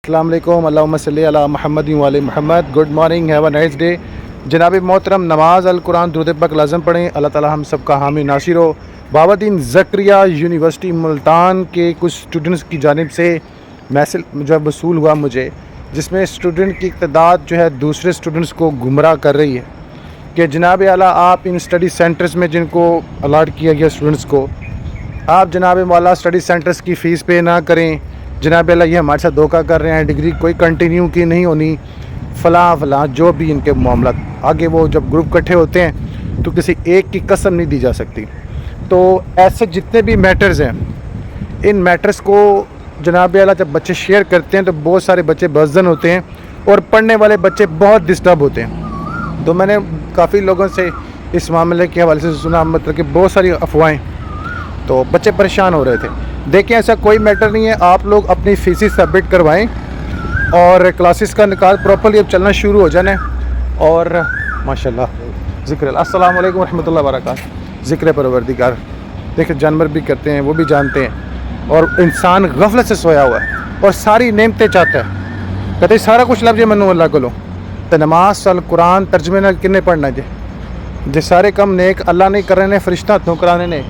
السلام علیکم، اللہم صلی علی محمد و علی محمد. Good morning, have a nice day. جناب محترم، نماز القرآن درود پاک لازم پڑھیں. اللہ تعالی ہم سب کا حامی ناصر ہو. بابا-الدین زکریا یونیورسٹی ملتان کے کچھ اسٹوڈنٹس کی جانب سے میسج جو وصول ہوا مجھے، جس میں اسٹوڈنٹ کی تعداد جو ہے دوسرے اسٹوڈنٹس کو گمراہ کر رہی ہے کہ جناب اعلیٰ آپ ان اسٹڈی سینٹرز میں جن کو الاٹ کیا گیا اسٹوڈنٹس کو، آپ جناب والا اسٹڈی سینٹرز کی فیس پے نہ کریں. جناب اللہ یہ ہمارے ساتھ دھوکہ کر رہے ہیں، ڈگری کوئی کنٹینیو کی نہیں ہونی، فلاں جو بھی ان کے معاملات. آگے وہ جب گروپ اکٹھے ہوتے ہیں تو کسی ایک کی قسم نہیں دی جا سکتی. تو ایسے جتنے بھی میٹرز ہیں، ان میٹرز کو جناب اعلیٰ جب بچے شیئر کرتے ہیں تو بہت سارے بچے بزدل ہوتے ہیں اور پڑھنے والے بچے بہت ڈسٹرب ہوتے ہیں. تو میں نے کافی لوگوں سے اس معاملے کے حوالے سے سنا، مطلب کہ بہت ساری افواہیں، تو بچے پریشان ہو رہے تھے. دیکھیں ایسا کوئی میٹر نہیں ہے، آپ لوگ اپنی فیسیں سبمٹ کروائیں اور کلاسز کا نکال پراپرلی اب چلنا شروع ہو جانا ہے. اور ماشاءاللہ ذکر اللہ، السلام علیکم ورحمۃ اللہ وبرکاتہ. ذکر پروردگار دیکھیں جانور بھی کرتے ہیں، وہ بھی جانتے ہیں، اور انسان غفلت سے سویا ہوا ہے اور ساری نعمتیں چاہتا ہے. کہتے سارا کچھ لفظ منو اللہ کو لو تو نماز قرآن ترجمے نہ کنے پڑھنا جی سارے کم نیک اللہ نہیں کر رہے نے، فرشتہ ہاتھوں کرانے نے،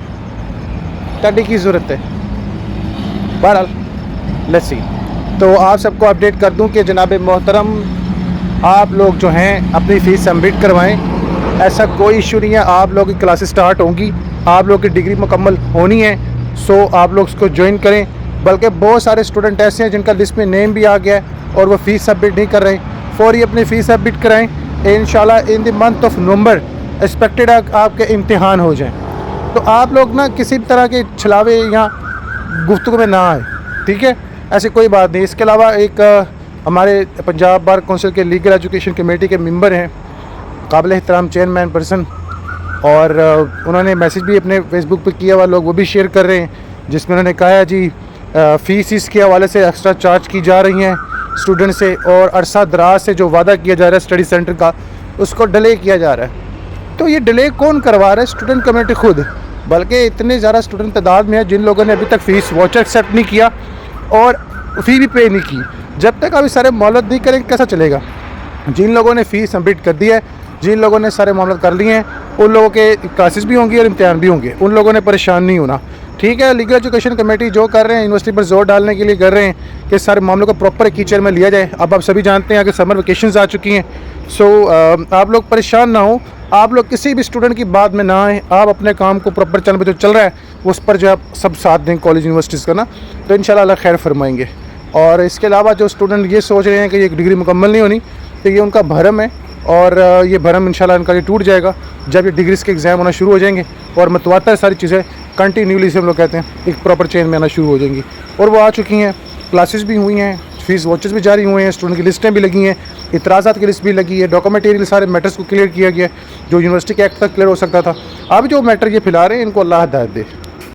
تڑی کی ضرورت ہے. بہرحال لیٹس سی. تو آپ سب کو اپڈیٹ کر دوں کہ جناب محترم آپ لوگ جو ہیں اپنی فیس سبمٹ کروائیں. ایسا کوئی ایشو نہیں ہے، آپ لوگ کی کلاسز سٹارٹ ہوں گی، آپ لوگ کی ڈگری مکمل ہونی ہے. سو آپ لوگ اس کو جوائن کریں. بلکہ بہت سارے اسٹوڈنٹ ایسے ہیں جن کا لسٹ میں نیم بھی آ گیا ہے اور وہ فیس سبمٹ نہیں کر رہے. فوری اپنی فیس سبمٹ کرائیں. انشاءاللہ in the month of November expected آپ کے امتحان ہو جائیں. تو آپ لوگ نا کسی بھی طرح کے چھلاوے یا گفتگو میں نہ آئے، ٹھیک ہے؟ ایسی کوئی بات نہیں. اس کے علاوہ ایک ہمارے پنجاب بار کونسل کے لیگل ایجوکیشن کمیٹی کے ممبر ہیں، قابل احترام چیئرمین پرسن، اور انہوں نے میسج بھی اپنے فیس بک پہ کیا ہوا، لوگ وہ بھی شیئر کر رہے ہیں، جس میں انہوں نے کہا ہے جی فیس اس کے حوالے سے ایکسٹرا چارج کی جا رہی ہیں اسٹوڈنٹ سے، اور عرصہ دراز سے جو وعدہ کیا جا رہا ہے اسٹڈی سینٹر کا اس کو ڈیلے کیا جا رہا ہے. تو یہ ڈیلے کون کروا رہا ہے؟ اسٹوڈنٹ کمیٹی خود. بلکہ اتنے زیادہ اسٹوڈنٹ تعداد میں ہے جن لوگوں نے ابھی تک فیس واچر ایکسیپٹ نہیں کیا اور فی بھی پے نہیں کی. جب تک ابھی سارے معاملات نہیں کریں کیسا چلے گا؟ جن لوگوں نے فیس سبمٹ کر دی ہے، جن لوگوں نے سارے معاملات کر لیے ہیں، ان لوگوں کے کلاسز بھی ہوں گی اور امتحان بھی ہوں گے. ان لوگوں نے پریشان نہیں ہونا، ٹھیک ہے؟ لیگل ایجوکیشن کمیٹی جو کر رہے ہیں یونیورسٹی پر زور ڈالنے کے لیے کر رہے ہیں کہ سارے معاملوں کو پراپر کیچر میں لیا جائے. اب آپ سبھی جانتے ہیں کہ سمر ویکیشنز آ چکی ہیں. سو آپ لوگ پریشان نہ ہوں، آپ لوگ کسی بھی اسٹوڈنٹ کی بات میں نہ آئیں. آپ اپنے کام کو پراپر چل پہ جو چل رہا ہے اس پر جو آپ سب ساتھ دیں کالج یونیورسٹیز کا نا، تو انشاءاللہ اللہ خیر فرمائیں گے. اور اس کے علاوہ جو اسٹوڈنٹ یہ سوچ رہے ہیں کہ یہ ڈگری مکمل نہیں ہونی، تو یہ ان کا بھرم ہے، اور یہ بھرم انشاءاللہ ان کا یہ ٹوٹ جائے گا جب یہ ڈگریز کے ایگزام ہونا شروع ہو جائیں گے اور متواتر ساری چیزیں کنٹینیولی سے ہم لوگ کہتے ہیں ایک پراپر چین میں آنا شروع ہو جائیں گی. اور وہ آ چکی ہیں، کلاسز بھی ہوئی ہیں، فیس واچز بھی جاری ہوئے ہیں، اسٹوڈنٹ کی لسٹیں بھی لگی ہیں، اعتراضات کی لسٹ بھی لگی ہے، ڈاکومنٹیریل سارے میٹرز کو کلیئر کیا گیا جو یونیورسٹی کے ایکٹ تک کلیئر ہو سکتا تھا. اب جو میٹر یہ پھیلا رہے ہیں ان کو اللہ ہدایت دے.